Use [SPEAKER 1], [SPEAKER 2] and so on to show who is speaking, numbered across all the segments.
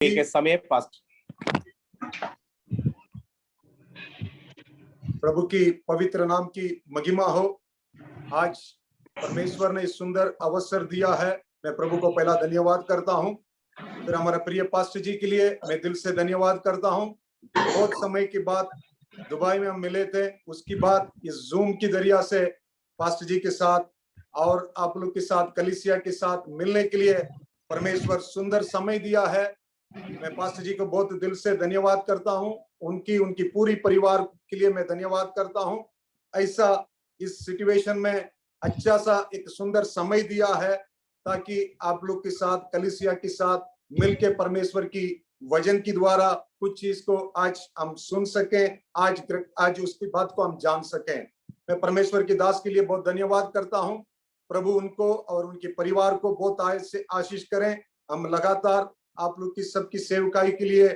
[SPEAKER 1] के समय पास्ट।
[SPEAKER 2] प्रभु की पवित्र नाम की महिमा हो। आज परमेश्वर ने इस सुंदर अवसर दिया है। मैं प्रभु को पहला धन्यवाद करता हूं, फिर हमारे प्रिय पास्टर जी के लिए मैं दिल से धन्यवाद करता हूं। बहुत समय के बाद दुबई में हम मिले थे, उसके बाद इस जूम की जरिया से पास्टर जी के साथ और आप लोग के साथ, कलीसिया के साथ मिलने के लिए परमेश्वर सुंदर समय दिया है। मैं पास्टर जी को बहुत दिल से धन्यवाद करता हूं। उनकी पूरी परिवार के लिए मैं धन्यवाद करता हूं। ऐसा इस सिचुएशन में अच्छा सा एक सुंदर समय दिया है ताकि आप लोग के साथ, कलीसिया के साथ मिलके परमेश्वर की वचन की द्वारा कुछ चीज को आज हम सुन सकें, आज उसकी बात को हम जान सकें। मैं परमेश्वर के दास के लिए बहुत धन्यवाद करता हूं। प्रभु उनको और उनके परिवार को बहुत आशीष करें। हम लगातार आप लोग की सबकी सेवकाई के लिए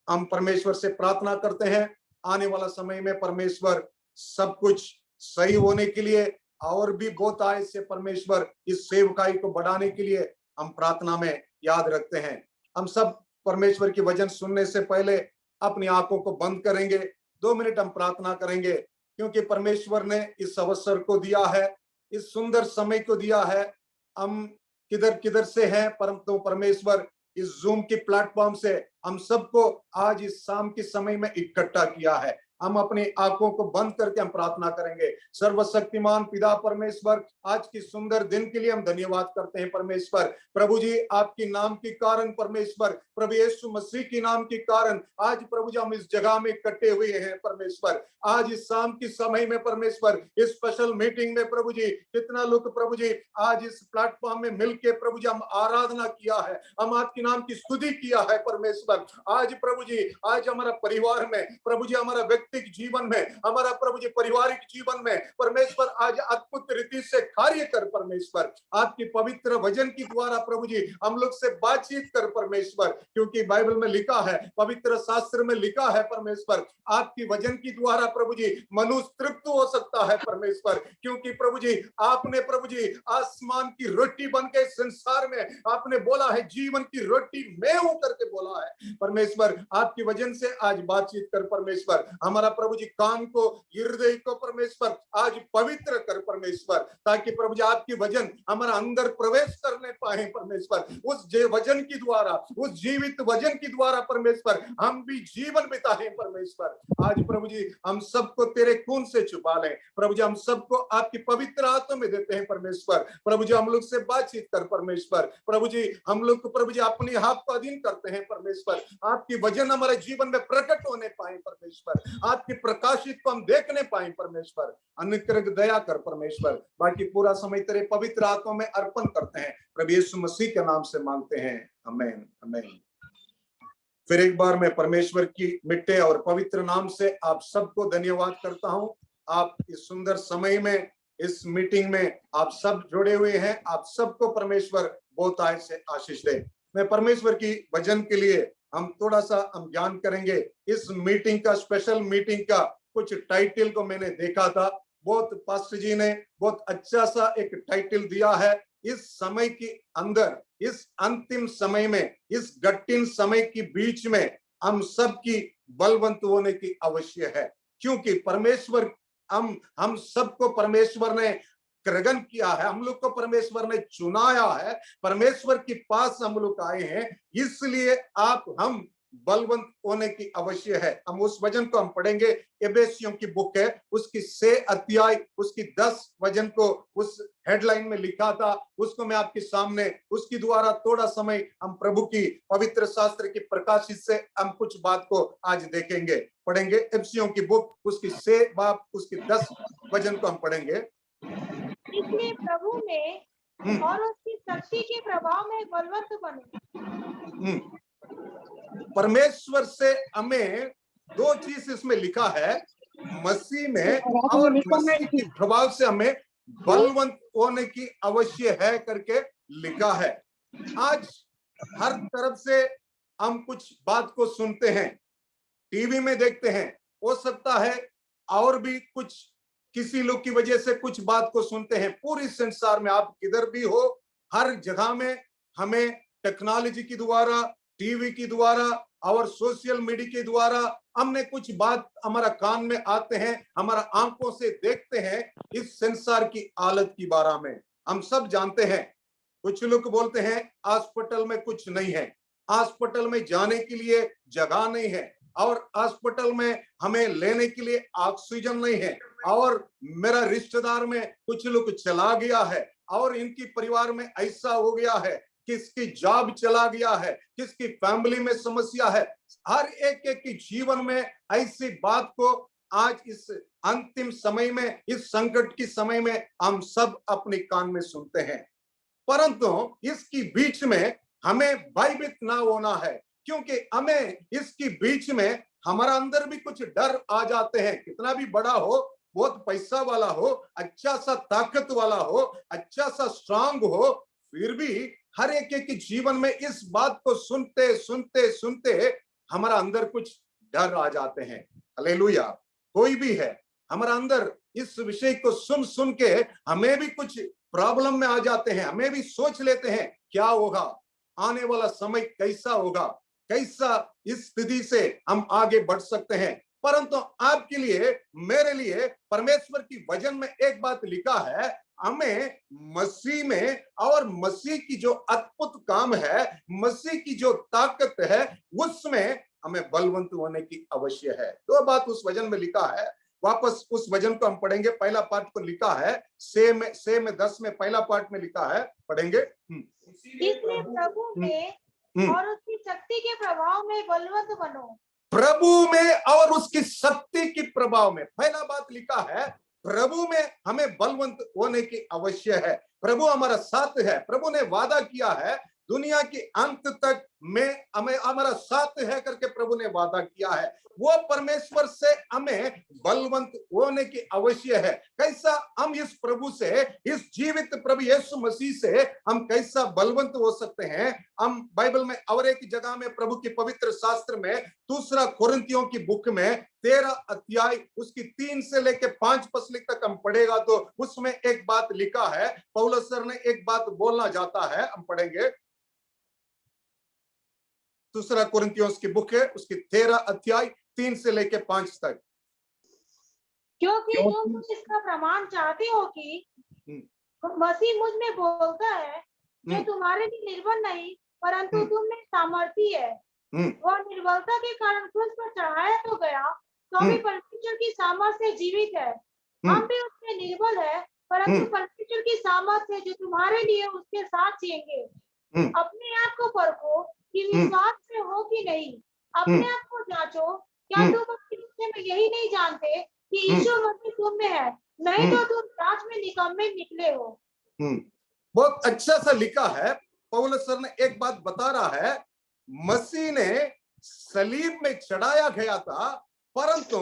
[SPEAKER 2] हम परमेश्वर से प्रार्थना करते हैं। आने वाला समय में परमेश्वर सब कुछ सही होने के लिए और भी बहुत आय से परमेश्वर इस सेवकाई को बढ़ाने के लिए हम प्रार्थना में याद रखते हैं। हम सब परमेश्वर की वचन सुनने से पहले अपनी आंखों को बंद करेंगे, 2 मिनट हम प्रार्थना करेंगे, क्योंकि परमेश्वर ने इस अवसर को दिया है, इस सुंदर समय को दिया है। हम किधर किधर से हैं, परंतु परमेश्वर इस जूम की प्लेटफॉर्म से हम सबको आज इस शाम के समय में इकट्ठा किया है। हम अपनी आंखों को बंद करके हम प्रार्थना करेंगे। सर्वशक्तिमान पिता परमेश्वर, आज की सुंदर दिन के लिए हम धन्यवाद करते हैं परमेश्वर। प्रभु जी, आपके नाम के कारण परमेश्वर, प्रभु यीशु मसीह के नाम के कारण आज प्रभु जी हम इस जगह में इकट्ठे हुए हैं परमेश्वर। आज इस शाम के समय में परमेश्वर इस स्पेशल मीटिंग में प्रभु जी कितना लोग प्रभु जी आज इस प्लेटफॉर्म में मिलके प्रभु जी हम आराधना किया है, हम आपके नाम की स्तुति किया है परमेश्वर। आज प्रभु जी, आज हमारा परिवार में प्रभु जी, हमारा व्यक्तिगत जीवन में, हमारा प्रभु जी पारिवारिक जीवन में परमेश्वर आज अद्भुत रीति से कार्य कर परमेश्वर। आपकी पवित्र वचन की द्वारा प्रभु जी हम लोग से बातचीत कर परमेश्वर, क्योंकि बाइबल में लिखा है, पवित्र शास्त्र में लिखा है परमेश्वर, आपकी वचन की द्वारा प्रभु जी मनुष्य तृप्त हो सकता है परमेश्वर। क्योंकि प्रभु जी आपने प्रभु जी आसमान की रोटी बन के संसार में आपने बोला है, जीवन की रोटी मैं हूं करके बोला है परमेश्वर। आपकी वजन से आज बातचीत कर परमेश्वर, हमारा प्रभु जी कान को, हृदय को परमेश्वर आज पवित्र कर परमेश्वर, ताकि प्रभु जी आपकी वजन हमारा अंदर प्रवेश करने पाए परमेश्वर। उस वजन की द्वारा, उस जीवित वजन की द्वारा परमेश्वर हम भी जीवन बिताएं परमेश्वर। आज प्रभु जी हम सबको तेरे खून से छुपा लें प्रभु जी, हम सबको आपकी पवित्र हाथों में देते हैं परमेश्वर। प्रभु जी हम लोग से बातचीत कर परमेश्वर। प्रभु जी हम लोग को प्रभु जी अपने हाथ को अधीन करते हैं परमेश्वर। आपकी वजन हमारे जीवन में प्रकट होने पाए परमेश्वर, आपकी प्रकाशित को हम देखने पाए परमेश्वर। अनुग्रह दया कर परमेश्वर। बाकी पूरा समय तेरे पवित्र हाथों में अर्पण करते हैं, प्रभु यीशु मसीह के नाम से मांगते हैं, आमीन आमीन। फिर एक बार मैं परमेश्वर की मिट्टे और पवित्र नाम से आप सबको धन्यवाद करता हूं। आप इस सुंदर समय में, इस मीटिंग में आप सब जुड़े हुए हैं। आप सबको परमेश्वर बहुत आय से आशीष दे। मैं परमेश्वर की वचन के लिए हम थोड़ा सा हम ज्ञान करेंगे। इस मीटिंग का, स्पेशल मीटिंग का कुछ टाइटल को मैंने देखा था, बहुत पास्टर जी ने बहुत अच्छा सा एक टाइटल दिया है। इस समय के अंदर, इस अंतिम समय में, इस कठिन समय के बीच में हम सबकी बलवंत होने की आवश्यक है, क्योंकि परमेश्वर हम सबको परमेश्वर ने ग्रहण किया है, हम लोग को परमेश्वर ने चुनाया है, परमेश्वर के पास हम लोग आए हैं, इसलिए हम बलवंत होने की आवश्यक है। हम उस वचन को हम पढ़ेंगे। एबेसियों की बुक है, उसकी 6 अध्याय, उसकी 10 वचन को उस हेडलाइन में लिखा था, उसको मैं आपके सामने, उसकी द्वारा थोड़ा समय हम प्रभु की पवित्र शास्त्र की प्रकाशित से हम कुछ बात को आज देखेंगे, पढ़ेंगे। एबेसियों की बुक, उसकी 6 बाब, उसकी 10 वचन को हम पढ़ेंगे।
[SPEAKER 3] इसलिए प्रभु में और उसकी शक्ति के प्रभाव में बलवंत बने।
[SPEAKER 2] परमेश्वर से हमें 2 चीज इसमें लिखा है, मसीह में और मसीह के प्रभाव से हमें बलवंत होने की आवश्यक है करके लिखा है। आज हर तरफ से हम कुछ बात को सुनते हैं, टीवी में देखते हैं, हो सकता है और भी कुछ किसी लोग की वजह से कुछ बात को सुनते हैं। पूरी संसार में आप किधर भी हो, हर जगह में हमें टेक्नोलॉजी के द्वारा टीवी के द्वारा और सोशल मीडिया के द्वारा हमने कुछ बात हमारा कान में आते हैं, हमारा आंखों से देखते हैं। इस संसार की हालत के बारे में हम सब जानते हैं। कुछ लोग बोलते हैं हॉस्पिटल में कुछ नहीं है, हॉस्पिटल में जाने के लिए जगह नहीं है, और हॉस्पिटल में हमें लेने के लिए ऑक्सीजन नहीं है, और मेरा रिश्तेदार में कुछ लोग चला गया है, और इनकी परिवार में ऐसा हो गया है, किसकी जॉब चला गया है, किसकी फैमिली में समस्या है। हर एक की जीवन में ऐसी बात को आज इस अंतिम समय में, इस संकट के समय में हम सब अपने कान में सुनते हैं। परंतु इसकी बीच में हमें भयभीत ना होना है, क्योंकि हमें इसकी बीच में हमारा अंदर भी कुछ डर आ जाते हैं। कितना भी बड़ा हो, बहुत पैसा वाला हो, अच्छा सा ताकत वाला हो, अच्छा सा स्ट्रांग हो, फिर भी हर एक के जीवन में इस बात को सुनते सुनते सुनते हमारा अंदर कुछ डर आ जाते हैं। हालेलुया। कोई भी है, हमारा अंदर इस विषय को सुन सुन के हमें भी कुछ प्रॉब्लम में आ जाते हैं। हमें भी सोच लेते हैं क्या होगा, आने वाला समय कैसा होगा, कैसा इस स्थिति से हम आगे बढ़ सकते हैं। परंतु आपके लिए, मेरे लिए परमेश्वर की वचन में एक बात लिखा है, हमें मसीह में और मसीह की जो अद्भुत काम है, मसीह की जो ताकत है, उसमें हमें बलवंत होने की आवश्यक है। दो बात उस वचन में लिखा है। वापस उस वचन को हम पढ़ेंगे। पहला पार्ट को लिखा है 6 में 10 में, पहला पार्ट में लिखा है, पढ़ेंगे।
[SPEAKER 3] इसलिए प्रभु में और उसकी शक्ति के प्रभाव में बलवंत बनो।
[SPEAKER 2] प्रभु में और उसकी शक्ति की प्रभाव में, पहला बात लिखा है, प्रभु में हमें बलवंत होने की आवश्यक है। प्रभु हमारा साथ है। प्रभु ने वादा किया है, दुनिया के अंत तक में हमें हमारा साथ है करके प्रभु ने वादा किया है। वो परमेश्वर से हमें बलवंत होने की आवश्यक है। कैसा हम इस प्रभु से, इस जीवित प्रभु यीशु मसीह से हम कैसा बलवंत हो सकते हैं? हम बाइबल में और एक जगह में, प्रभु के पवित्र शास्त्र में, दूसरा कोरिन्थियों की बुक में 13 अध्याय उसकी 3 से लेके 5 पद तक हम पढ़ेगा तो उसमें एक बात लिखा है। पौलुस सर ने एक बात बोलना चाहता है, हम पढ़ेंगे। दूसरा कोरिन्थियों की बुक है, उसकी 13 अध्याय 3 से लेके 5 तक।
[SPEAKER 3] क्योंकि तुम इसका प्रमाण चाहते हो कि मसीह मुझ में बोलता है, जो तुम्हारे लिए निर्बल नहीं परंतु तुम में सामर्थी है। वह निर्बलता के कारण क्रूस पर चढ़ाया तो गया, तो भी परमेश्वर की सामर्थ्य से जीवित है। हम भी उसमें निर्बल है, परंतु परमेश्वर की सामर्थ्य जो तुम्हारे लिए उसके साथ जिएंगे। अपने आप को परखो कि विश्वास में हो कि नहीं। अपने आप को जांचो, क्या तुम अपने विषय में यही नहीं जानते कि यीशु मसीह तुम में है, नहीं तो तुम जांच में निकम्मे निकले हो।
[SPEAKER 2] बहुत अच्छा सा लिखा है। पौलुस सर ने एक बात बता रहा है, मसीह ने सलीब में चढ़ाया गया था, परंतु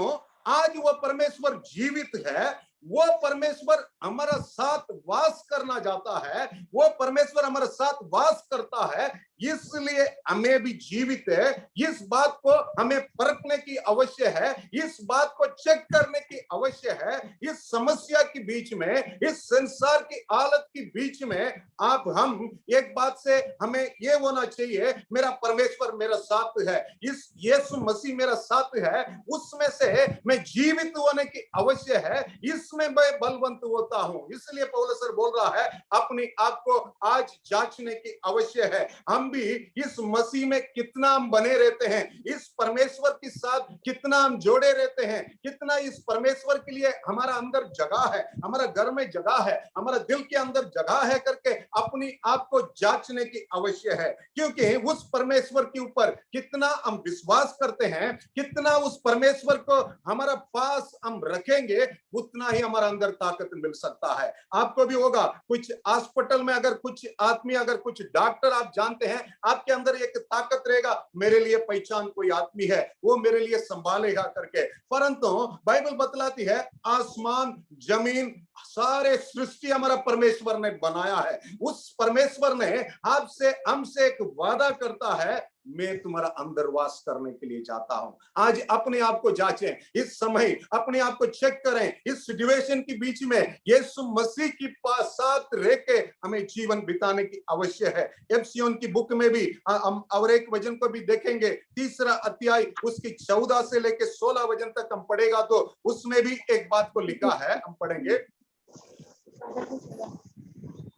[SPEAKER 2] आज वह परमेश्वर जीवित है। वो परमेश्वर हमारा साथ वास करना चाहता है, वो परमेश्वर हमारे साथ वास करता है, इसलिए हमें भी जीवित है। इस बात को हमें परखने की आवश्यक है, इस बात को चेक करने की आवश्यक है। इस समस्या के बीच में, इस संसार की हालत के बीच में आप हम एक बात से हमें ये होना चाहिए, मेरा परमेश्वर मेरा साथ है, इस यीशु मसीह मेरा साथ है, उसमें से मैं जीवित होने की आवश्यक है, इसमें मैं बलवंत होता हूं। इसलिए पौलुस सर बोल रहा है, अपने आप को आज जांचने की आवश्यक है। हम भी इस मसीह में कितना हम बने रहते हैं, इस परमेश्वर के साथ कितना हम जोड़े रहते हैं, कितना इस परमेश्वर के लिए हमारा अंदर जगह है, हमारा घर में जगह है, हमारा दिल के अंदर जगह है करके अपनी आप को जांचने की आवश्यक है। क्योंकि उस परमेश्वर के ऊपर कितना हम विश्वास करते हैं, कितना उस परमेश्वर को हमारा पास हम रखेंगे, उतना ही हमारा अंदर ताकत मिल सकता है। आपको भी होगा, कुछ हॉस्पिटल में अगर कुछ आदमी, अगर कुछ डॉक्टर आप जानते हैं, आपके अंदर एक ताकत रहेगा, मेरे लिए पहचान कोई आदमी है, वो मेरे लिए संभालेगा करके। परंतु बाइबल बतलाती है, आसमान जमीन सारे सृष्टि हमारा परमेश्वर ने बनाया है। उस परमेश्वर ने आपसे हमसे एक वादा करता है, मैं तुम्हारा अंदर वास करने के लिए चाहता हूं। आज अपने आप को जांचें, इस समय अपने आप को चेक करें। इस सिचुएशन के बीच में यीशु मसीह के पास साथ रह के हमें जीवन बिताने की आवश्यक है। एफिसियों की बुक में भी हम और एक वचन को भी देखेंगे, 3 अध्याय उसकी 14 से लेके 16 वचन तक हम पढ़ेगा तो उसमें भी एक बात को लिखा है, हम पढ़ेंगे।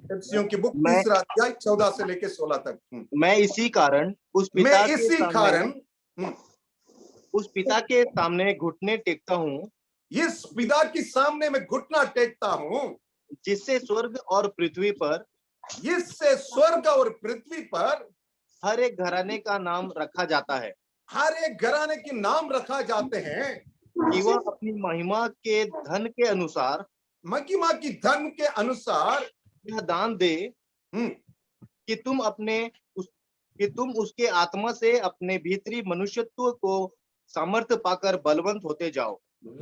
[SPEAKER 2] एफिसियों की बुक 3 अध्याय 14 से लेके 16 तक।
[SPEAKER 1] मैं इसी कारण उस पिता के सामने घुटने टेकता हूँ,
[SPEAKER 2] इस पिता के सामने मैं घुटना टेकता हूँ,
[SPEAKER 1] जिससे स्वर्ग और पृथ्वी पर हर एक घराने का नाम रखा जाता है,
[SPEAKER 2] हर एक घराने के नाम रखा जाते हैं,
[SPEAKER 1] कि वह अपनी महिमा के धन के अनुसार यह दान दे कि तुम उसके आत्मा से अपने भीतरी मनुष्यत्व को सामर्थ्य पाकर बलवंत होते जाओ।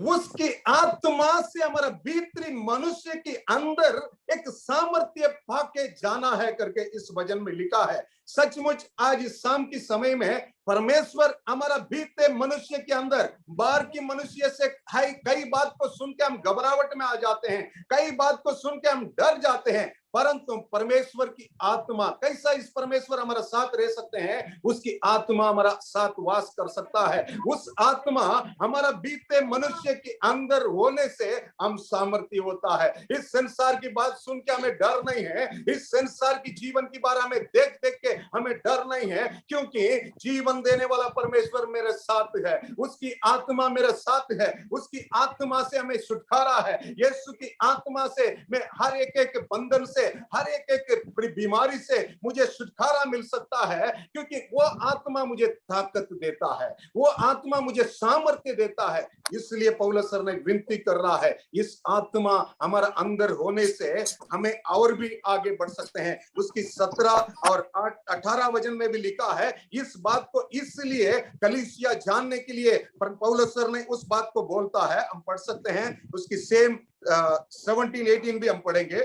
[SPEAKER 2] उसकी आत्मा से हमारा भीतरी मनुष्य के अंदर एक सामर्थ्य पाके जाना है करके इस वचन में लिखा है। सचमुच आज इस शाम के समय में परमेश्वर हमारा भीतरे मनुष्य के अंदर, बाहर की मनुष्य से कई बात को सुन के हम घबराहट में आ जाते हैं, कई बात को सुन के हम डर जाते हैं, परंतु परमेश्वर की आत्मा, कैसा इस परमेश्वर हमारा साथ रह सकते हैं? उसकी आत्मा हमारा साथ वास कर सकता है। उस आत्मा हमारा बीते मनुष्य के अंदर होने से हम सामर्थ्य होता है। इस संसार की बात सुन के हमें डर नहीं है, इस संसार की जीवन की बात हमें देख देख के हमें डर नहीं है, क्योंकि जीवन देने वाला परमेश्वर मेरे साथ है, उसकी आत्मा मेरे साथ है, उसकी आत्मा से हमें छुटकारा है। यीशु की आत्मा से मैं हर एक बंधन से, हर एक बीमारी से मुझे छुटकारा मिल सकता है, क्योंकि वो आत्मा मुझे ताकत देता है, वो आत्मा मुझे सामर्थ्य देता है। इसलिए पौलुस सर ने विनती कर रहा है, इस आत्मा हमारा अंदर होने से हमें और भी आगे बढ़ सकते हैं। उसकी 17 और 18 वचन में भी लिखा है। इस बात को इसलिए कलीसिया जानने के लिए पौलुस सर ने उस बात को बोलता है। हम पढ़ सकते हैं उसकी सेम 17-18 भी हम पढ़ेंगे।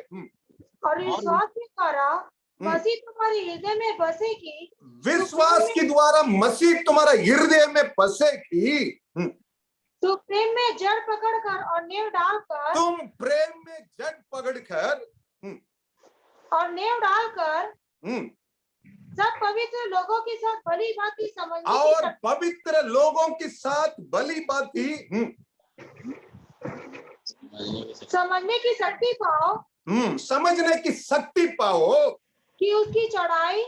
[SPEAKER 3] और विश्वास के द्वारा मसीह तुम्हारे हृदय में बसेगी,
[SPEAKER 2] विश्वास के द्वारा मसीह तुम्हारा हृदय में बसेगी,
[SPEAKER 3] तो प्रेम में जड़ पकड़कर और नेव डालकर,
[SPEAKER 2] तुम प्रेम में जड़ पकड़कर
[SPEAKER 3] और नेव डालकर सब पवित्र लोगों के साथ भली भांति समझने की शक्ति पाओ,
[SPEAKER 2] समझने की शक्ति पाओ
[SPEAKER 3] कि उसकी चौड़ाई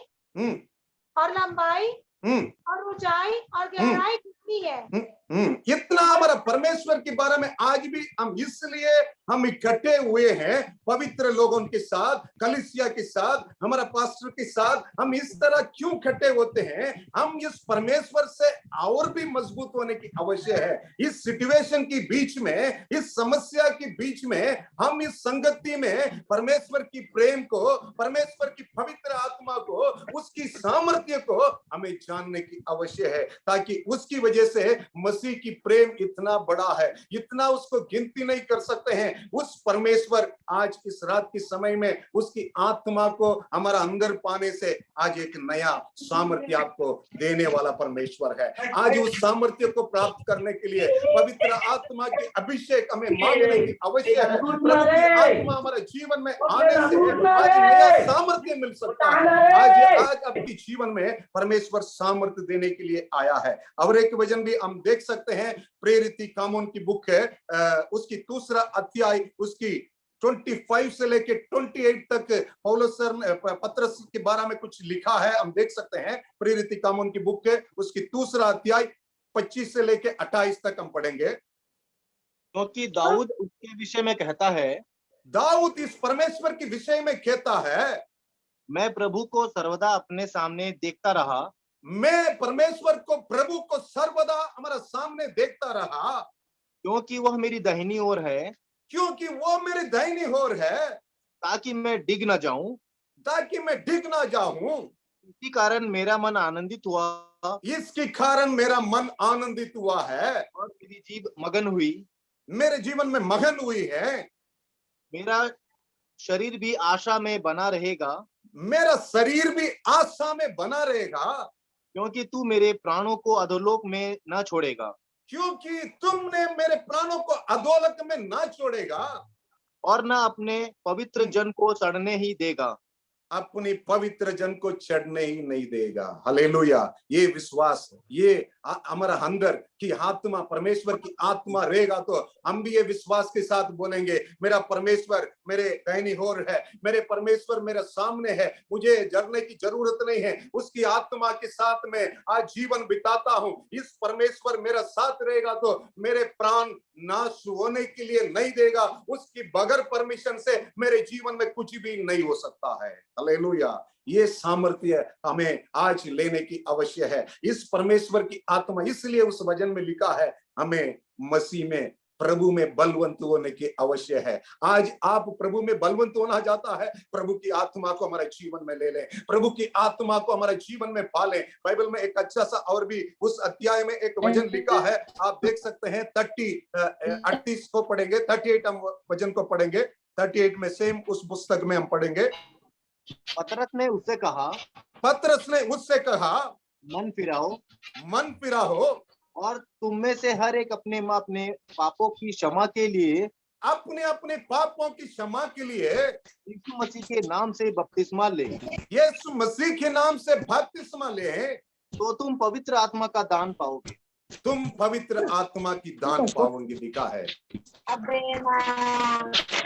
[SPEAKER 3] और लंबाई और ऊंचाई और गहराई कितनी है।
[SPEAKER 2] इतना हमारा परमेश्वर के बारे में आज भी हम इसलिए हम इकट्ठे हुए हैं पवित्र लोगों के साथ, कलीसिया के साथ, हमारा पास्टर के साथ। हम इस तरह क्यों इकट्ठे होते हैं? हम इस परमेश्वर से और भी मजबूत होने की आवश्यक है। इस सिचुएशन के बीच में, इस समस्या के बीच में, हम इस संगति में परमेश्वर की प्रेम को, परमेश्वर की पवित्र आत्मा को, उसकी सामर्थ्य को हमें जानने की आवश्यक है, ताकि उसकी वजह से मसीह की प्रेम इतना बड़ा है, इतना उसको गिनती नहीं कर सकते हैं। उस परमेश्वर आज इस रात के समय में उसकी आत्मा को हमारा अंदर पाने से आज एक नया सामर्थ्य आपको देने वाला परमेश्वर है। आज उस सामर्थ्य को प्राप्त करने के लिए पवित्र आत्मा के अभिषेक हमें मांगने की आवश्यक है। प्रभु की आत्मा हमारे जीवन में आने से आज नया सामर्थ्य मिल सकता है। आज आपके जीवन में परमेश्वर सामर्थ्य देने के लिए आया है। और एक वचन भी हम देख सकते हैं, प्रेरित कामों की बुक है, उसकी 2 अध्याय उसकी 25 से लेके 28 तक पौलुस सर ने पत्रस के बारे में कुछ लिखा है, हम देख सकते हैं। प्रेरित कामों की बुक है उसकी 2 अध्याय 25 से लेके 28 तक हम पढ़ेंगे।
[SPEAKER 1] क्योंकि दाऊद उसके विषय में कहता है,
[SPEAKER 2] दाऊद इस परमेश्वर के विषय में कहता है,
[SPEAKER 1] मैं प्रभु को सर्वदा अपने सामने देखता रहा,
[SPEAKER 2] मैं परमेश्वर को, प्रभु को सर्वदा हमारा सामने देखता रहा,
[SPEAKER 1] क्योंकि वह मेरी दाहिनी ओर है,
[SPEAKER 2] क्योंकि वो मेरी दाहिनी ओर है,
[SPEAKER 1] ताकि मैं डिग न जाऊं,
[SPEAKER 2] ताकि मैं डिग ना जाऊं।
[SPEAKER 1] इसी कारण मेरा मन आनंदित हुआ,
[SPEAKER 2] इसके कारण मेरा मन आनंदित हुआ है
[SPEAKER 1] और मेरी जीभ मगन हुई,
[SPEAKER 2] मेरे जीवन में मगन हुई है।
[SPEAKER 1] मेरा शरीर भी आशा में बना रहेगा,
[SPEAKER 2] मेरा शरीर भी आशा में बना रहेगा,
[SPEAKER 1] क्योंकि तू मेरे प्राणों को अधोलोक में न छोड़ेगा
[SPEAKER 2] क्योंकि तुमने मेरे प्राणों को अधोलोक में ना छोड़ेगा
[SPEAKER 1] और न अपने पवित्र जन को सड़ने ही देगा।
[SPEAKER 2] अपनी पवित्र जन को चढ़ने ही नहीं देगा। हालेलुया। ये विश्वास, ये हमारा अंदर की आत्मा, परमेश्वर की आत्मा रहेगा तो हम भी ये विश्वास के साथ बोलेंगे, मेरा परमेश्वर मेरे दाहिनी ओर है, मेरे परमेश्वर मेरे सामने है, मुझे डरने की जरूरत नहीं है, उसकी आत्मा के साथ में आज जीवन बिताता हूं। इस परमेश्वर मेरा साथ रहेगा तो मेरे प्राण नाश होने के लिए नहीं देगा, उसकी बगैर परमिशन से मेरे जीवन में कुछ भी नहीं हो सकता है। हालेलुया। ये सामर्थ्य हमें आज लेने की आवश्यक है, इस परमेश्वर की आत्मा। इसलिए उस वचन में लिखा है, हमें मसीह में, प्रभु में बलवंत होने की आवश्यक है। आज आप प्रभु में बलवंत होना चाहता है, प्रभु की आत्मा को हमारे जीवन में ले लें, प्रभु की आत्मा को हमारे जीवन में पालें। बाइबल में एक अच्छा सा और भी उस अध्याय में एक वचन लिखा है, आप देख सकते हैं। 38 को पढ़ेंगे, 38 हम वचन को पढ़ेंगे, 38 में सेम उस पुस्तक में हम पढ़ेंगे।
[SPEAKER 1] पतरस ने उससे कहा,
[SPEAKER 2] पतरस ने उससे कहा,
[SPEAKER 1] मन फिराओ
[SPEAKER 2] मन फिराओ
[SPEAKER 1] और तुम में से हर एक अपने पापों की क्षमा के लिए
[SPEAKER 2] अपने अपने पापों की क्षमा के लिए
[SPEAKER 1] यीशु मसीह के नाम से बपतिस्मा ले,
[SPEAKER 2] यीशु मसीह के नाम से बपतिस्मा ले,
[SPEAKER 1] तो तुम पवित्र आत्मा का दान पाओगे।
[SPEAKER 2] तुम पवित्र आत्मा की दान पाओगे, लिखा है।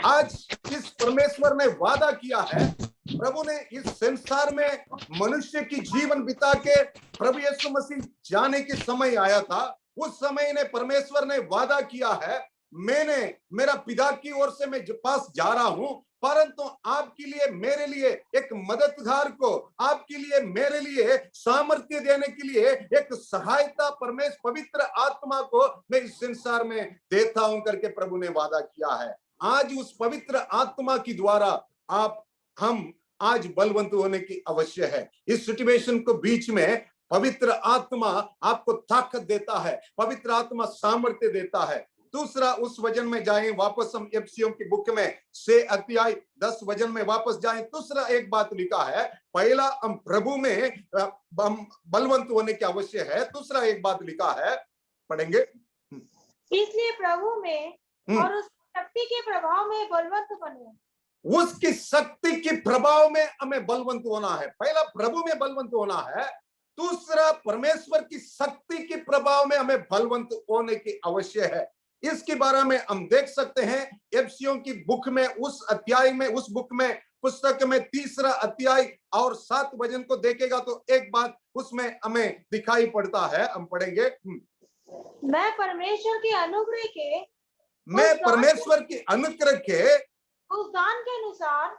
[SPEAKER 2] आज इस परमेश्वर ने वादा किया है, प्रभु ने इस संसार में मनुष्य की जीवन बिता के प्रभु यीशु मसीह जाने के समय आया था। उस समय ने परमेश्वर ने वादा किया है, मैंने मेरा पिता की ओर से मैं पास जा रहा हूं, परंतु आपके लिए, मेरे लिए एक मददगार को, आपके लिए, मेरे लिए सामर्थ्य देने के लिए एक सहायता परमेश्वर पवित्र आत्मा को मैं इस संसार में देता हूं करके प्रभु ने वादा किया है। आज उस पवित्र आत्मा की द्वारा हम आज बलवंत होने की आवश्यक है। इस सिचुएशन को बीच में पवित्र आत्मा आपको ताकत देता है, पवित्र आत्मा सामर्थ्य देता है। दूसरा, उस वचन में जाएं, वापस हम एफएसियों की बुक में 6 अध्याय 10 वचन में वापस जाएं। दूसरा एक बात लिखा है, पहला हम प्रभु में बलवंत होने की आवश्यक है, दूसरा एक बात लिखा है, पढ़ेंगे।
[SPEAKER 3] इसलिए प्रभु में और उस शक्ति के प्रभाव में बलवंत बने।
[SPEAKER 2] उसकी शक्ति के प्रभाव में हमें बलवंत होना है। पहला प्रभु में बलवंत होना है, दूसरा परमेश्वर की शक्ति के प्रभाव में हमें बलवंत होने की आवश्यक है। इसके बारे में हम देख सकते हैं एफएसियों की बुक में, उस अध्याय में, उस बुक में, पुस्तक में 3 अध्याय और 7 वचन को देखेगा तो एक बात उसमें हमें दिखाई पड़ता है, हम पढ़ेंगे।
[SPEAKER 3] मैं परमेश्वर के अनुग्रह के,
[SPEAKER 2] मैं परमेश्वर की अनुग्रह के
[SPEAKER 3] उस दान के अनुसार,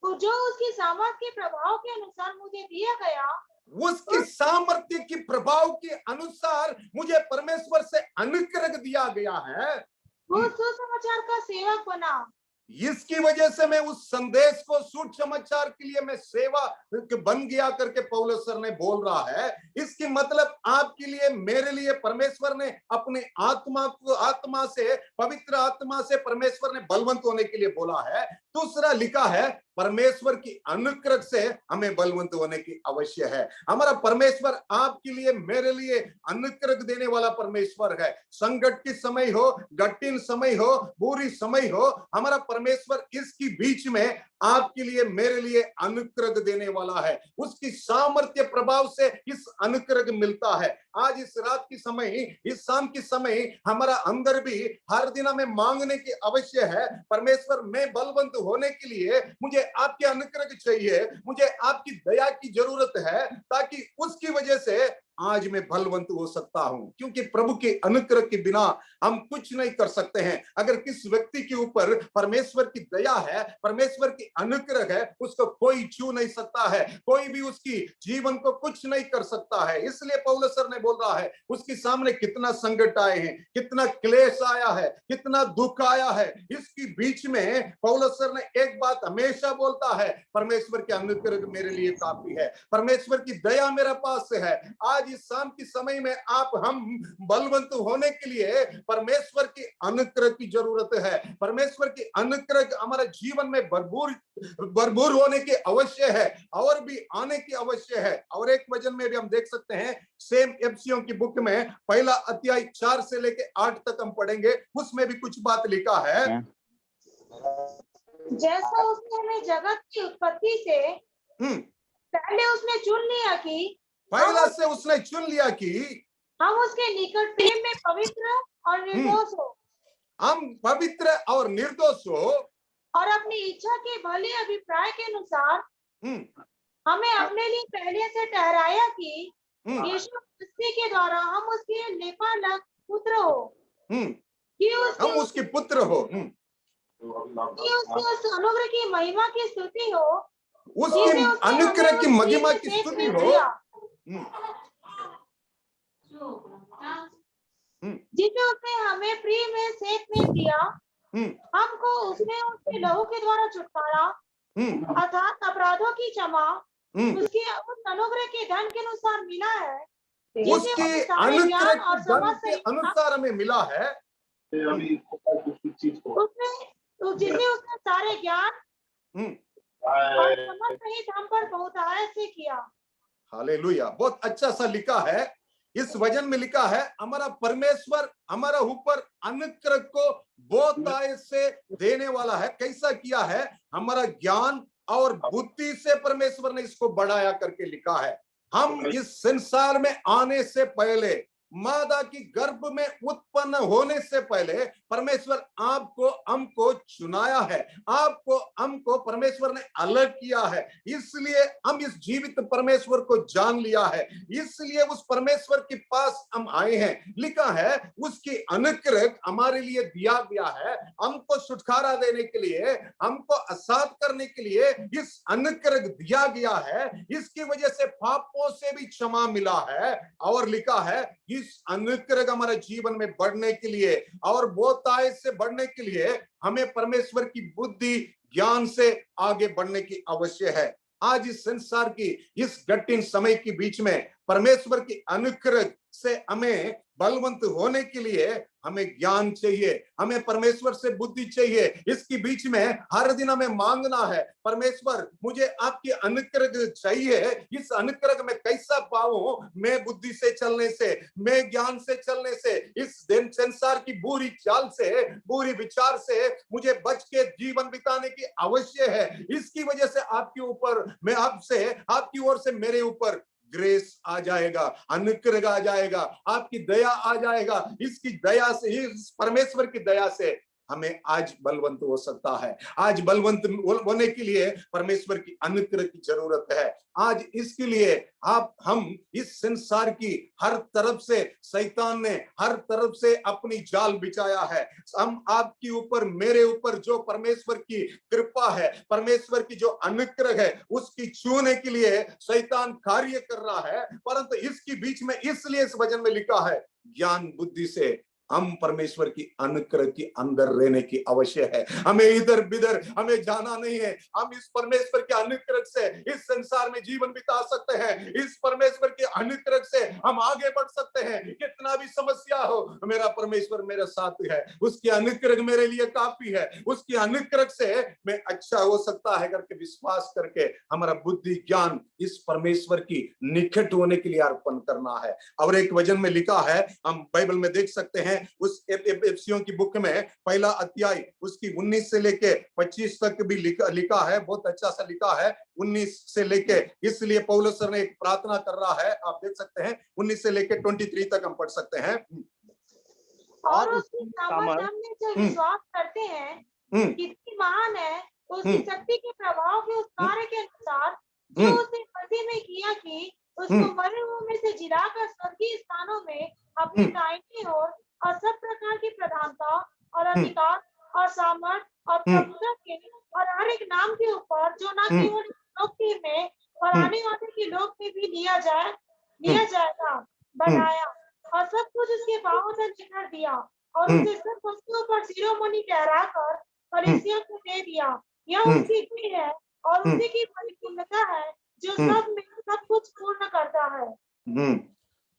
[SPEAKER 3] जो उसकी सामर्थ्य के प्रभाव के अनुसार मुझे दिया गया,
[SPEAKER 2] उसकी सामर्थ्य के प्रभाव के अनुसार मुझे परमेश्वर से अनुग्रह दिया गया है,
[SPEAKER 3] वो सुसमाचार का सेवक बना।
[SPEAKER 2] इसकी वजह से मैं उस संदेश को, सुसमाचार के लिए मैं सेवा बन गया करके पौलुस सर ने बोल रहा है। इसकी मतलब आपके लिए, मेरे लिए परमेश्वर ने अपने आत्मा को, आत्मा से, पवित्र आत्मा से परमेश्वर ने बलवंत होने के लिए बोला है। दूसरा लिखा है, परमेश्वर की अनुग्रह से हमें बलवंत होने की आवश्यक है। हमारा परमेश्वर आपके लिए, मेरे लिए अनुग्रह देने वाला परमेश्वर है। संकट की समय हो, कठिन समय हो, बुरी समय हो, हमारा परमेश्वर इसकी बीच में आपके लिए, मेरे लिए अनुग्रह देने वाला है। उसकी सामर्थ्य प्रभाव से इस अनुग्रह मिलता है। आज इस रात की समय, इस शाम की समय हमारा अंदर भी हर दिन हमें मांगने की आवश्यक है, परमेश्वर मैं बलवंत होने के लिए मुझे आपके अनुग्रह चाहिए, मुझे आपकी दया की जरूरत है, ताकि उसकी वजह से आज मैं बलवंत हो सकता हूं। क्योंकि प्रभु के अनुग्रह के बिना हम कुछ नहीं कर सकते हैं। अगर किस व्यक्ति के ऊपर परमेश्वर की दया है, परमेश्वर की अनुग्रह है, उसको कोई छू नहीं सकता है, कोई भी उसकी जीवन को कुछ नहीं कर सकता है। इसलिए पौलुस सर ने बोल रहा है, उसके सामने कितना संकट आए हैं, कितना क्लेश आया है, कितना दुख आया है, इसके बीच में पौलुस सर ने एक बात हमेशा बोलता है, परमेश्वर के अनुग्रह मेरे लिए काफी है, परमेश्वर की दया मेरे पास है। आज आज इस शाम की समय में आप हम बलवंत होने के लिए परमेश्वर की अनुग्रह की जरूरत है। परमेश्वर की अनुग्रह हमारे जीवन में भरपूर होने की अवश्य है और भी आने की अवश्य है। और एक वचन में भी हम देख सकते हैं, सेम एफिसियों की बुक में पहला अध्याय 4 से लेके 8 तक हम पढ़ेंगे, उसमें भी कुछ बात लिखा है।
[SPEAKER 3] जैसा उसने हमें जगत की उत्पत्ति से पहले उसने चुन लिया कि
[SPEAKER 2] पहला से उसने चुन लिया कि
[SPEAKER 3] हम उसके निकट प्रेम में पवित्र और निर्दोष हो,
[SPEAKER 2] हम पवित्र और निर्दोष हो,
[SPEAKER 3] और अपनी इच्छा के भले अभिप्राय के अनुसार हमें अपने लिए पहले से ठहराया कि यीशु मसीह के द्वारा हम उसके लेपालक पुत्र हो, कि
[SPEAKER 2] हम उसके पुत्र हो,
[SPEAKER 3] कि उसकी उस अनुग्रह की महिमा की स्तुति हो,
[SPEAKER 2] उसकी अनुग्रह की महिमा की स्तुति हो,
[SPEAKER 3] जिसे उसने हमें प्रिय में सेक में दिया, हमको उसमें उसके लहू के द्वारा छुटकारा अर्थात अपराधों की क्षमा उसके उस अनुग्रह के धन के अनुसार मिला है,
[SPEAKER 2] उसके अनुग्रह के धन के अनुसार हमें मिला है।
[SPEAKER 3] जिसे उसने सारे ज्ञान और समझ सहित हम पर बहुतायत से किया।
[SPEAKER 2] हालेलुया, बहुत अच्छा सा लिखा है। इस वचन में लिखा है, हमारा परमेश्वर हमारा ऊपर अनुग्रह को बहुतायत से देने वाला है। कैसा किया है? हमारा ज्ञान और बुद्धि से परमेश्वर ने इसको बढ़ाया करके लिखा है। हम इस संसार में आने से पहले, मादा की गर्भ में उत्पन्न होने से पहले परमेश्वर आपको हमको चुनाया है, आपको हमको परमेश्वर ने अलग किया है। इसलिए हम इस जीवित परमेश्वर को जान लिया है, इसलिए उस परमेश्वर के पास हम आए हैं। लिखा है उसकी अनुग्रह हमारे लिए दिया गया है, हमको छुटकारा देने के लिए, हमको आजाद करने के लिए इस अनुग्रह दिया गया है। इसकी वजह से पापों से भी क्षमा मिला है। और लिखा है इस अनुग्रह हमारे जीवन में बढ़ने के लिए और बहुतायत से बढ़ने के लिए हमें परमेश्वर की बुद्धि ज्ञान से आगे बढ़ने की आवश्यक है। आज इस संसार की इस कठिन समय के बीच में परमेश्वर की अनुग्रह से हमें बलवंत होने के लिए हमें ज्ञान चाहिए, हमें परमेश्वर से बुद्धि चाहिए। इसके बीच में हर दिन हमें मांगना है, परमेश्वर मुझे आपकी अनुग्रह चाहिए। इस अनुग्रह में कैसा पाऊं? मैं बुद्धि से चलने से, मैं ज्ञान से चलने से, इस दिन संसार की बुरी चाल से, बुरी विचार से मुझे बच के जीवन बिताने की आवश्यक है। इसकी वजह से आपके ऊपर, मैं आपसे, आपकी ओर से मेरे ऊपर ग्रेस आ जाएगा, अनुग्रह आ जाएगा, आपकी दया आ जाएगा। इसकी दया से, इस परमेश्वर की दया से हमें आज बलवंत हो सकता है। आज बलवंत होने के लिए परमेश्वर की अनुग्रह की जरूरत है। आज इसके लिए हम इस संसार की हर तरफ से, शैतान ने हर तरफ से अपनी जाल बिछाया है। हम आपके ऊपर, मेरे ऊपर जो परमेश्वर की कृपा है, परमेश्वर की जो अनुग्रह है, उसकी छूने के लिए शैतान कार्य कर रहा है। परंतु इसके बीच में, इसलिए इस वचन में लिखा है ज्ञान बुद्धि से हम परमेश्वर की अनुग्रह के अंदर रहने की आवश्यक है। हमें इधर बिधर हमें जाना नहीं है। हम इस परमेश्वर के अनुग्रह से इस संसार में जीवन बिता सकते हैं। इस परमेश्वर के अनुग्रह से हम आगे बढ़ सकते हैं। कितना भी समस्या हो, मेरा परमेश्वर मेरे साथ है, उसकी अनुग्रह मेरे लिए काफी है। उसकी अनुग्रह से मैं अच्छा हो सकता है करके विश्वास करके हमारा बुद्धि ज्ञान इस परमेश्वर की निकट होने के लिए अर्पण करना है। और एक वचन में लिखा है, हम बाइबल में देख सकते हैं, उस एफिसियों की बुक में पहला अध्याय उसकी 19 से लेके 25 तक भी लिखा है। बहुत अच्छा सा लिखा है 19 से लेके। इसलिए पौलुस सर ने एक प्रार्थना कर रहा है, आप देख सकते हैं 19 से लेके 23 तक हम पढ़ सकते हैं।
[SPEAKER 3] और उसकी सामर्थ हमने जो विश्वास करते हैं कितनी महान है, उसकी शक्ति के प्रभाव के उस कार्य के अनुसार जो उसने मसीह में किया कि उसको मरे हुओं में से जिलाकर स्वर्गीय स्थानों में अपने दाहिनी ओर और सब प्रकार की प्रधानता और अधिकार और सामर्थ और प्रभुता के और हर एक नाम के ऊपर जो ना केवल लोक में और आने वाले के लोक में भी लिया जाएगा बढ़ाया, और सब कुछ उसके बाहों तक निखर दिया और उसे सब वस्तुओं पर शिरोमणि ठहराकर कलीसिया को दे दिया। यह उसकी देह है और उसी की परिपूर्णता है जो सब में सब कुछ पूर्ण करता है।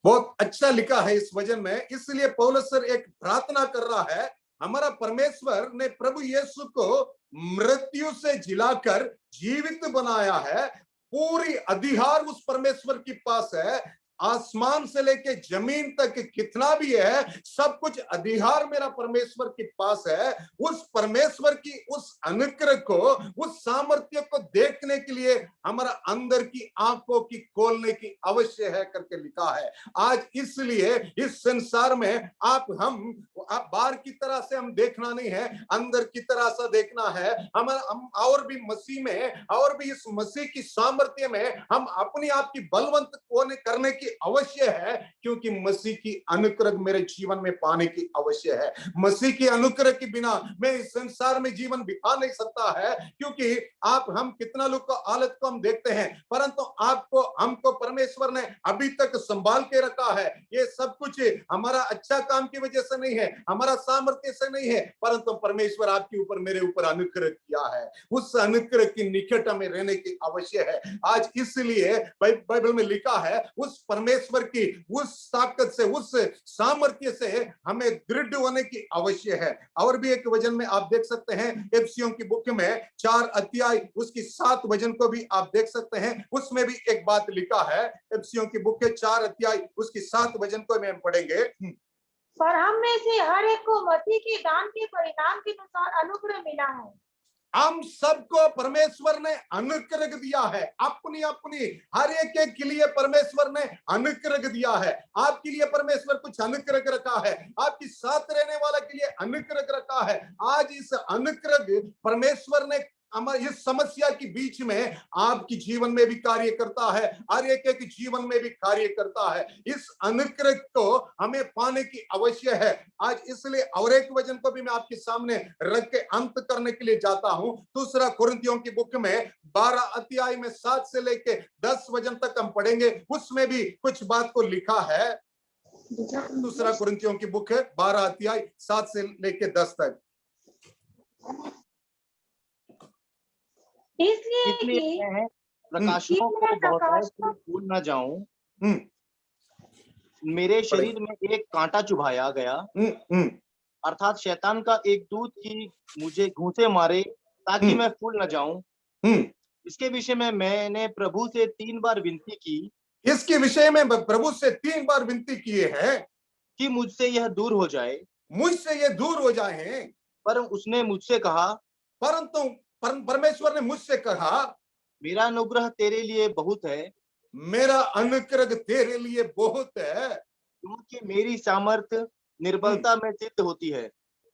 [SPEAKER 2] बहुत अच्छा लिखा है इस वचन में। इसलिए पौलुस सर एक प्रार्थना कर रहा है, हमारा परमेश्वर ने प्रभु यीशु को मृत्यु से जिलाकर जीवित बनाया है। पूरी अधिकार उस परमेश्वर के पास है। आसमान से लेके जमीन तक कितना भी है, सब कुछ अधिकार मेरा परमेश्वर के पास है। उस परमेश्वर की उस अनुग्रह को, उस सामर्थ्य को देखने के लिए हमारा अंदर की आंखों की खोलने की आवश्यक है करके लिखा है। आज इसलिए इस संसार में आप बाहर की तरह से हम देखना नहीं है, अंदर की तरह से देखना है। हम और भी मसीह में, और भी इस मसीह की सामर्थ्य में हम अपने आप की बलवंत होने करने की अवश्य है, क्योंकि मसीह की अनुग्रह मेरे जीवन में पाने की अवश्य है। मसीह की अनुग्रह के बिना मैं इस संसार में जीवन बिता नहीं सकता है, क्योंकि हम कितना लोग को हालत को हम देखते हैं, परंतु आपको हमको परमेश्वर ने अभी तक संभाल के रखा है। ये सब कुछ हमारा अच्छा काम की वजह से नहीं है, हमारा सामर्थ्य से नहीं है, परंतु परमेश्वर आपके ऊपर, मेरे ऊपर अनुग्रह किया है। उस अनुग्रह की निकट में रहने की अवश्य है। आज इसलिए बाइबल में लिखा है, उस परमेश्वर की उस ताकत से, उस सामर्थ्य से हमें दृढ़ होने की अवश्य है। और भी एक वचन में आप देख सकते हैं, एफिसियों की बुक में 4 अध्याय उसकी 7 वचन को भी आप देख सकते हैं। उसमें भी एक बात लिखा है, एफिसियों की बुक के 4 अध्याय उसकी 7 वचन को हम पढ़ेंगे।
[SPEAKER 3] पर हम में से हर एक को मसीह के दान के परिणाम के अनुसार अनुग्रह मिला है।
[SPEAKER 2] हम सबको परमेश्वर ने अनुग्रह दिया है। अपनी अपनी हर एक के लिए परमेश्वर ने अनुग्रह दिया है। आपके लिए परमेश्वर कुछ अनुग्रह रखा है, आपकी साथ रहने वाला के लिए अनुग्रह रखा है। आज इस अनुग्रह परमेश्वर ने हमारी इस समस्या के बीच में आपकी जीवन में भी कार्य करता है, हर एक जीवन में भी कार्य करता है। इस अनुग्रह को हमें पाने की आवश्यक है। आज इसलिए और एक वचन को भी मैं आपके सामने रख के अंत करने के लिए जाता हूं। दूसरा कुरिन्थियों की बुक में 12 अध्याय में 7 से लेके 10 वचन तक हम पढ़ेंगे। उसमें भी कुछ बात को लिखा है। दूसरा कुरिन्थियों की बुक है 12 अध्याय 7 से लेके 10 तक।
[SPEAKER 3] इसलिए
[SPEAKER 1] मैं प्रकाशनों को बहुतायत से भूल न जाऊं, मेरे शरीर में एक कांटा चुभाया गया, अर्थात शैतान का एक दूत की मुझे घूंसे मारे ताकि मैं फूल न जाऊं। इसके विषय में मैंने प्रभु से 3 बार विनती की,
[SPEAKER 2] इसके विषय में प्रभु से 3 बार विनती किए हैं
[SPEAKER 1] कि मुझसे यह दूर हो जाए,
[SPEAKER 2] मुझसे ये दूर हो जाए।
[SPEAKER 1] पर उसने मुझसे कहा,
[SPEAKER 2] परंतु परमेश्वर ने मुझसे कहा,
[SPEAKER 1] मेरा अनुग्रह तेरे लिए बहुत है,
[SPEAKER 2] मेरा अनुग्रह तेरे लिए बहुत है,
[SPEAKER 1] क्योंकि मेरी सामर्थ्य निर्बलता में सिद्ध होती है।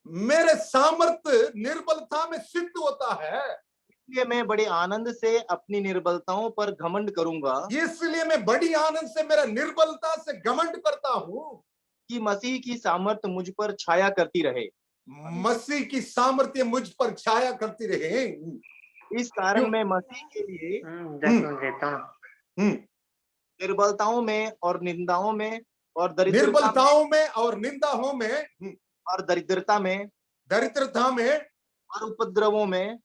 [SPEAKER 2] मेरे सामर्थ्य निर्बलता में सिद्ध होता है।
[SPEAKER 1] इसलिए मैं बड़े आनंद से अपनी निर्बलताओं पर घमंड करूंगा,
[SPEAKER 2] इसलिए मैं बड़ी आनंद से मेरा निर्बलता से घमंड करता हूँ,
[SPEAKER 1] कि मसीह की सामर्थ्य मुझ पर छाया करती रहे।
[SPEAKER 2] मसीह की सामर्थ्य मुझ पर छाया करती रहे।
[SPEAKER 1] इस कारण मैं मसीह के लिए निर्बलताओं में और निंदाओं में और
[SPEAKER 2] निर्बलताओं में और निंदाओं में
[SPEAKER 1] और दरिद्रता में और उपद्रवों में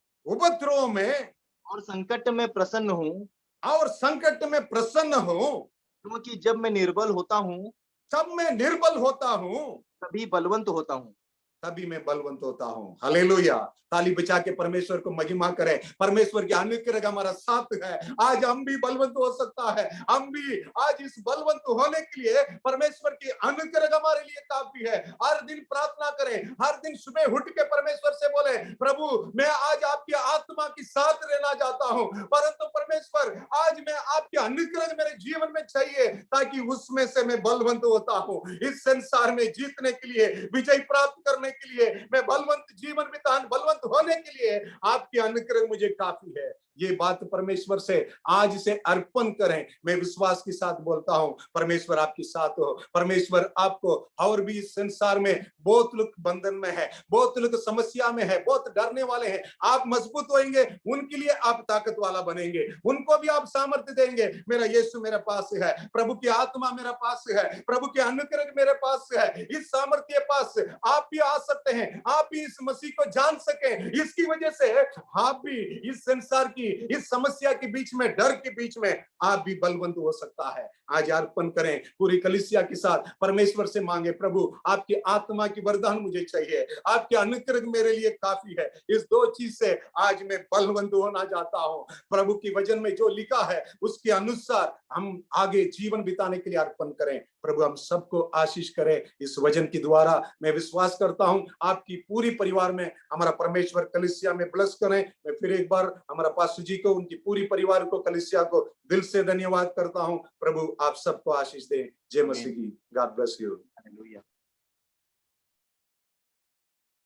[SPEAKER 1] और संकट में प्रसन्न हूँ,
[SPEAKER 2] और संकट में प्रसन्न हूँ,
[SPEAKER 1] क्योंकि जब मैं निर्बल होता हूँ
[SPEAKER 2] तब मैं निर्बल होता हूँ,
[SPEAKER 1] तभी बलवंत होता हूँ।
[SPEAKER 2] तभी मैं बलवंत होता हूँ। हालेलुया। ताली बजा के परमेश्वर को महिमा करें। परमेश्वर की अनुग्रह हमारा साथ है। आज हम भी बलवंत हो सकता है। हम भी आज इस बलवंत होने के लिए परमेश्वर की अनुग्रह हमारे लिए काफी है। हर दिन प्रार्थना करें, हर दिन सुबह उठ के परमेश्वर से बोले, प्रभु मैं आज आपकी आत्मा के साथ रहना चाहता हूँ, परंतु परमेश्वर आज मैं आपकी अनुग्रह मेरे जीवन में चाहिए, ताकि उसमें से मैं बलवंत होता हूँ। इस संसार में जीतने के लिए, विजय प्राप्त करने के लिए, मैं बलवंत जीवन बिताने, बलवंत होने के लिए आपकी अनुग्रह मुझे काफी है। ये बात परमेश्वर से आज से अर्पण करें। मैं विश्वास के साथ बोलता हूं, परमेश्वर आपके साथ हो। परमेश्वर आपको, और भी इस संसार में बहुत लोग बंधन में है, बहुत लोग समस्या में है, बहुत डरने वाले हैं। आप मजबूत होंगे, उनके लिए आप ताकत वाला बनेंगे, उनको भी आप सामर्थ्य देंगे। मेरा यीशु मेरे पास है, प्रभु की आत्मा मेरे पास है, प्रभु की अनुग्रह मेरे पास है। इस सामर्थ्य के पास आप भी आ सकते हैं, आप भी इस मसीह को जान सके। इसकी वजह से आप भी इस संसार की इस समस्या के बीच में, डर के बीच में आप भी बलवंत हो सकता है। आज अर्पण करें पूरी कलीसिया के साथ, परमेश्वर से मांगे, प्रभु आपकी आत्मा की वरदान मुझे चाहिए, आपके अनुग्रह मेरे लिए काफी है। इस दो चीज से आज मैं बलवंत होना चाहता हूँ। प्रभु की वचन में जो लिखा है उसके अनुसार हम आगे जीवन बिताने के लिए अर्पण करें। प्रभु हम सबको आशीष करे इस वचन के द्वारा। मैं विश्वास करता हूं आपकी पूरी परिवार में हमारा परमेश्वर कलीसिया में ब्लेस करें। मैं फिर एक बार हमारा पास्टर जी को, उनकी पूरी परिवार को, कलीसिया को दिल से धन्यवाद करता हूं। प्रभु आप सबको आशीष दें। जय मसीह की। God bless you.